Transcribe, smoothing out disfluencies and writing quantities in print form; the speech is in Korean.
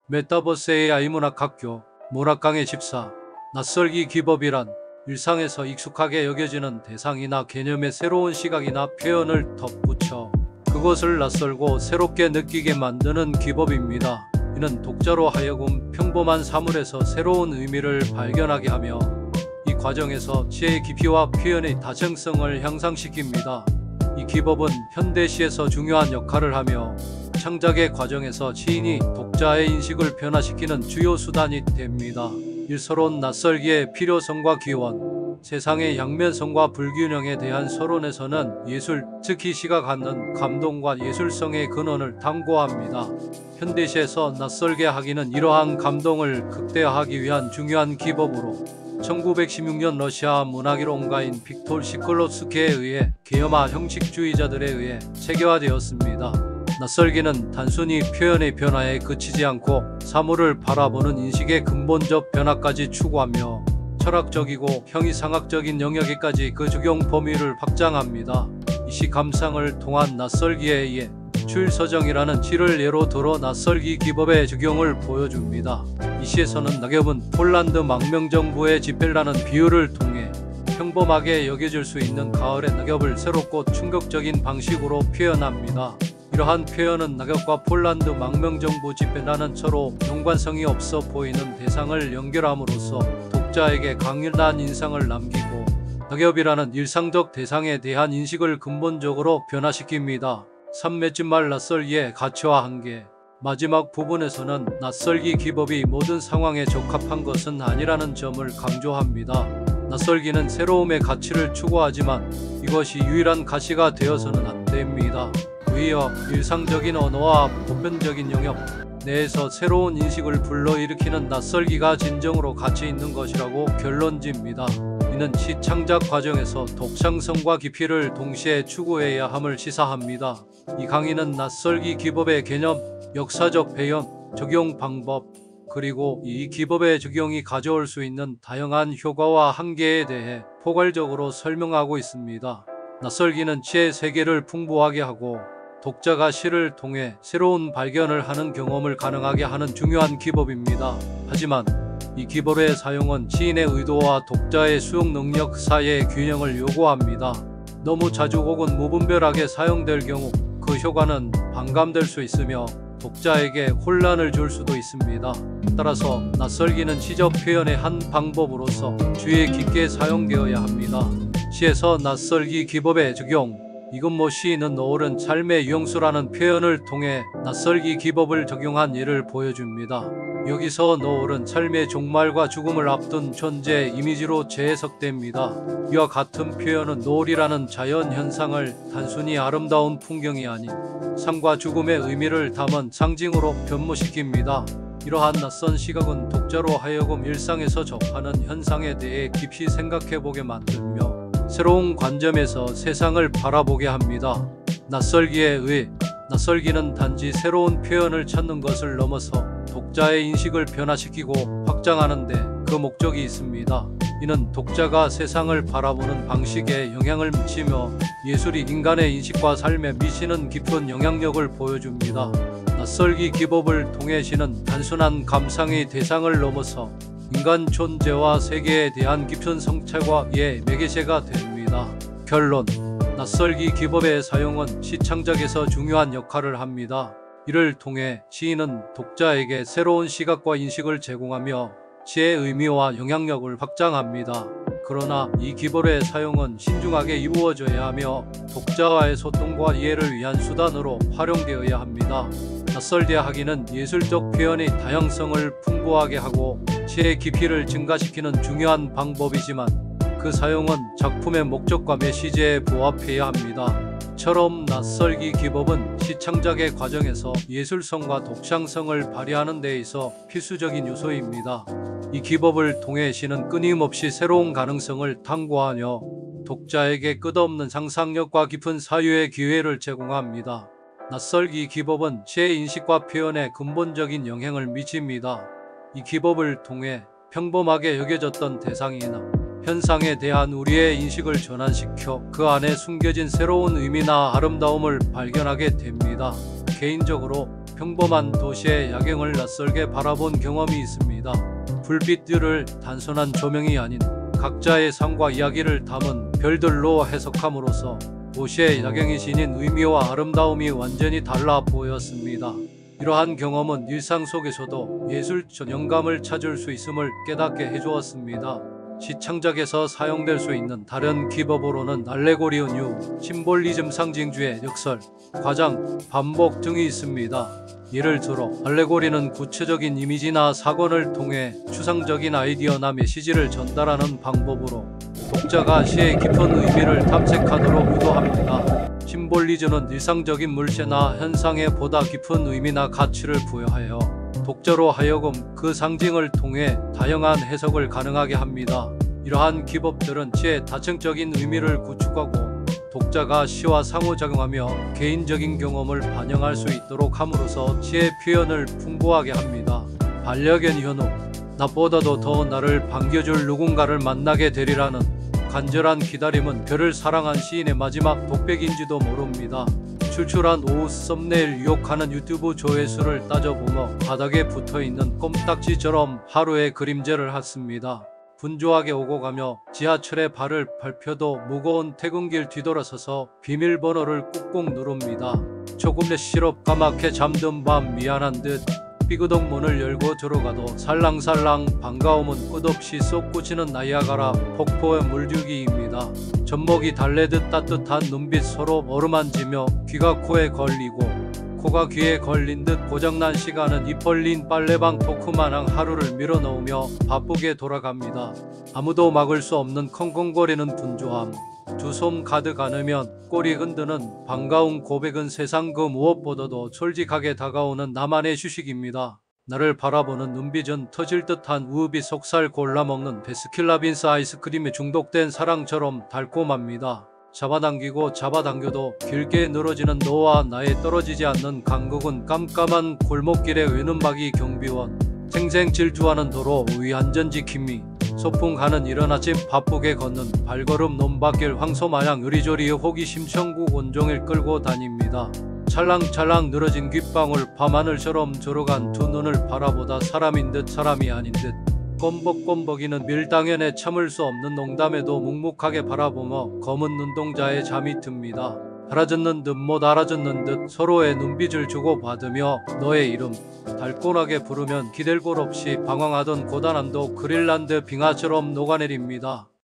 메타버스 AI 문학학교 문학강의 14. 낯설기 기법이란 일상에서 익숙하게 여겨지는 대상이나 개념에 새로운 시각이나 표현을 덧붙여 그것을 낯설고 새롭게 느끼게 만드는 기법입니다. 이는 독자로 하여금 평범한 사물에서 새로운 의미를 발견하게 하며 이 과정에서 시의 깊이와 표현의 다층성을 향상시킵니다. 이 기법은 현대시에서 중요한 역할을 하며 창작의 과정에서 시인이 독자의 인식을 변화시키는 주요 수단이 됩니다. 일서론 낯설기의 필요성과 기원, 세상의 양면성과 불균형에 대한 서론에서는 예술, 특히 시가 갖는 감동과 예술성의 근원을 탐구합니다. 현대시에서 낯설게 하기는 이러한 감동을 극대화하기 위한 중요한 기법으로 1916년 러시아 문학이론가인 빅톨 시클로스키에 의해 계엄화 형식주의자들에 의해 체계화되었습니다. 낯설기는 단순히 표현의 변화에 그치지 않고 사물을 바라보는 인식의 근본적 변화까지 추구하며 철학적이고 형이상학적인 영역에까지 그 적용 범위를 확장합니다. 이 시 감상을 통한 낯설기에 의해 추일서정이라는 시를 예로 들어 낯설기 기법의 적용을 보여줍니다. 이 시에서는 낙엽은 폴란드 망명정부의 집회라는 비유를 통해 평범하게 여겨질 수 있는 가을의 낙엽을 새롭고 충격적인 방식으로 표현합니다. 이러한 표현은 낙엽과 폴란드 망명정부 집회라는 서로 연관성이 없어 보이는 대상을 연결함으로써 독자에게 강렬한 인상을 남기고 낙엽이라는 일상적 대상에 대한 인식을 근본적으로 변화시킵니다. 3맺힌 말 낯설기의 가치와 한계. 마지막 부분에서는 낯설기 기법이 모든 상황에 적합한 것은 아니라는 점을 강조합니다. 낯설기는 새로움의 가치를 추구하지만 이것이 유일한 가치가 되어서는 안 됩니다. 오히려 일상적인 언어와 보편적인 영역 내에서 새로운 인식을 불러일으키는 낯설기가 진정으로 가치 있는 것이라고 결론짓니다. 이는 시 창작 과정에서 독창성과 깊이를 동시에 추구해야 함을 시사합니다. 이 강의는 낯설기 기법의 개념, 역사적 배경, 적용 방법, 그리고 이 기법의 적용이 가져올 수 있는 다양한 효과와 한계에 대해 포괄적으로 설명하고 있습니다. 낯설기는 시의 세계를 풍부하게 하고 독자가 시를 통해 새로운 발견을 하는 경험을 가능하게 하는 중요한 기법입니다. 하지만 이 기법의 사용은 시인의 의도와 독자의 수용 능력 사이의 균형을 요구합니다. 너무 자주 혹은 무분별하게 사용될 경우 그 효과는 반감될 수 있으며 독자에게 혼란을 줄 수도 있습니다. 따라서 낯설기는 시적 표현의 한 방법으로서 주의 깊게 사용되어야 합니다. 시에서 낯설기 기법의 적용. 이건모 시인은 어울은 삶의 유형수라는 표현을 통해 낯설기 기법을 적용한 예를 보여줍니다. 여기서 노을은 삶의 종말과 죽음을 앞둔 존재 이미지로 재해석됩니다. 이와 같은 표현은 노을이라는 자연 현상을 단순히 아름다운 풍경이 아닌 삶과 죽음의 의미를 담은 상징으로 변모시킵니다. 이러한 낯선 시각은 독자로 하여금 일상에서 접하는 현상에 대해 깊이 생각해보게 만들며 새로운 관점에서 세상을 바라보게 합니다. 낯설기에 의해 낯설기는 단지 새로운 표현을 찾는 것을 넘어서 독자의 인식을 변화시키고 확장하는 데 그 목적이 있습니다. 이는 독자가 세상을 바라보는 방식에 영향을 미치며 예술이 인간의 인식과 삶에 미치는 깊은 영향력을 보여줍니다. 낯설기 기법을 통해 시는 단순한 감상의 대상을 넘어서 인간 존재와 세계에 대한 깊은 성찰과 이해 매개체가 됩니다. 결론. 낯설기 기법의 사용은 시 창작에서 중요한 역할을 합니다. 이를 통해 시인은 독자에게 새로운 시각과 인식을 제공하며 시의 의미와 영향력을 확장합니다. 그러나 이 기법의 사용은 신중하게 이루어져야 하며 독자와의 소통과 이해를 위한 수단으로 활용되어야 합니다. 낯설게 하기는 예술적 표현의 다양성을 풍부하게 하고 시의 깊이를 증가시키는 중요한 방법이지만 그 사용은 작품의 목적과 메시지에 부합해야 합니다. 처럼 낯설기 기법은 시 창작의 과정에서 예술성과 독창성을 발휘하는 데 있어 필수적인 요소입니다. 이 기법을 통해 시는 끊임없이 새로운 가능성을 탐구하며 독자에게 끝없는 상상력과 깊은 사유의 기회를 제공합니다. 낯설기 기법은 시의 인식과 표현에 근본적인 영향을 미칩니다. 이 기법을 통해 평범하게 여겨졌던 대상이나 현상에 대한 우리의 인식을 전환시켜 그 안에 숨겨진 새로운 의미나 아름다움을 발견하게 됩니다. 개인적으로 평범한 도시의 야경을 낯설게 바라본 경험이 있습니다. 불빛들을 단순한 조명이 아닌 각자의 삶과 이야기를 담은 별들로 해석함으로써 도시의 야경이 지닌 의미와 아름다움이 완전히 달라 보였습니다. 이러한 경험은 일상 속에서도 예술적 영감을 찾을 수 있음을 깨닫게 해주었습니다. 시창작에서 사용될 수 있는 다른 기법으로는 알레고리, 은유, 심볼리즘, 상징주의, 역설, 과장, 반복 등이 있습니다. 예를 들어 알레고리는 구체적인 이미지나 사건을 통해 추상적인 아이디어나 메시지를 전달하는 방법으로 독자가 시의 깊은 의미를 탐색하도록 유도합니다. 심볼리즘은 일상적인 물체나 현상에 보다 깊은 의미나 가치를 부여하여 독자로 하여금 그 상징을 통해 다양한 해석을 가능하게 합니다. 이러한 기법들은 시의 다층적인 의미를 구축하고 독자가 시와 상호작용하며 개인적인 경험을 반영할 수 있도록 함으로써 시의 표현을 풍부하게 합니다. 반려견 현우, 나보다도 더 나를 반겨줄 누군가를 만나게 되리라는 간절한 기다림은 그를 사랑한 시인의 마지막 독백인지도 모릅니다. 출출한 오후 썸네일 유혹하는 유튜브 조회수를 따져보며 바닥에 붙어있는 껌딱지처럼 하루의 그림자를 has습니다. 분주하게 오고 가며 지하철에 발을 밟혀도 무거운 퇴근길 뒤돌아서서 비밀번호를 꾹꾹 누릅니다. 초콜릿 시럽 까맣게 잠든 밤 미안한 듯 삐그덕 문을 열고 들어가도 살랑살랑 반가움은 끝없이 솟구치는 나이아가라 폭포의 물줄기입니다. 젖먹이 달래듯 따뜻한 눈빛 서로 어루만지며 귀가 코에 걸리고 코가 귀에 걸린 듯 고장난 시간은 입 벌린 빨래방 토크마냥 하루를 밀어넣으며 바쁘게 돌아갑니다. 아무도 막을 수 없는 컹컹거리는 분주함. 두 손 가득 안으면 꼬리 흔드는 반가운 고백은 세상 그 무엇보다도 솔직하게 다가오는 나만의 휴식입니다. 나를 바라보는 눈빛은 터질 듯한 우유빛 속살 골라먹는 베스킨라빈스 아이스크림에 중독된 사랑처럼 달콤합니다. 잡아당기고 잡아당겨도 길게 늘어지는 너와 나의 떨어지지 않는 간극은 깜깜한 골목길의 외눈박이 경비원, 생생 질주하는 도로 위 안전지킴이, 소풍 가는 이른 아침 바쁘게 걷는 발걸음 논밭길 황소마냥 요리조리 호기심 천국 온종일 끌고 다닙니다. 찰랑찰랑 늘어진 귓방울 밤하늘처럼 졸어간 두 눈을 바라보다 사람인 듯 사람이 아닌 듯 껌벅껌벅이는 밀당연에 참을 수 없는 농담에도 묵묵하게 바라보며 검은 눈동자에 잠이 듭니다. 알아듣는 듯 못 알아듣는 듯 서로의 눈빛을 주고받으며 너의 이름 달콤하게 부르면 기댈 곳 없이 방황하던 고단함도 그린란드 빙하처럼 녹아내립니다.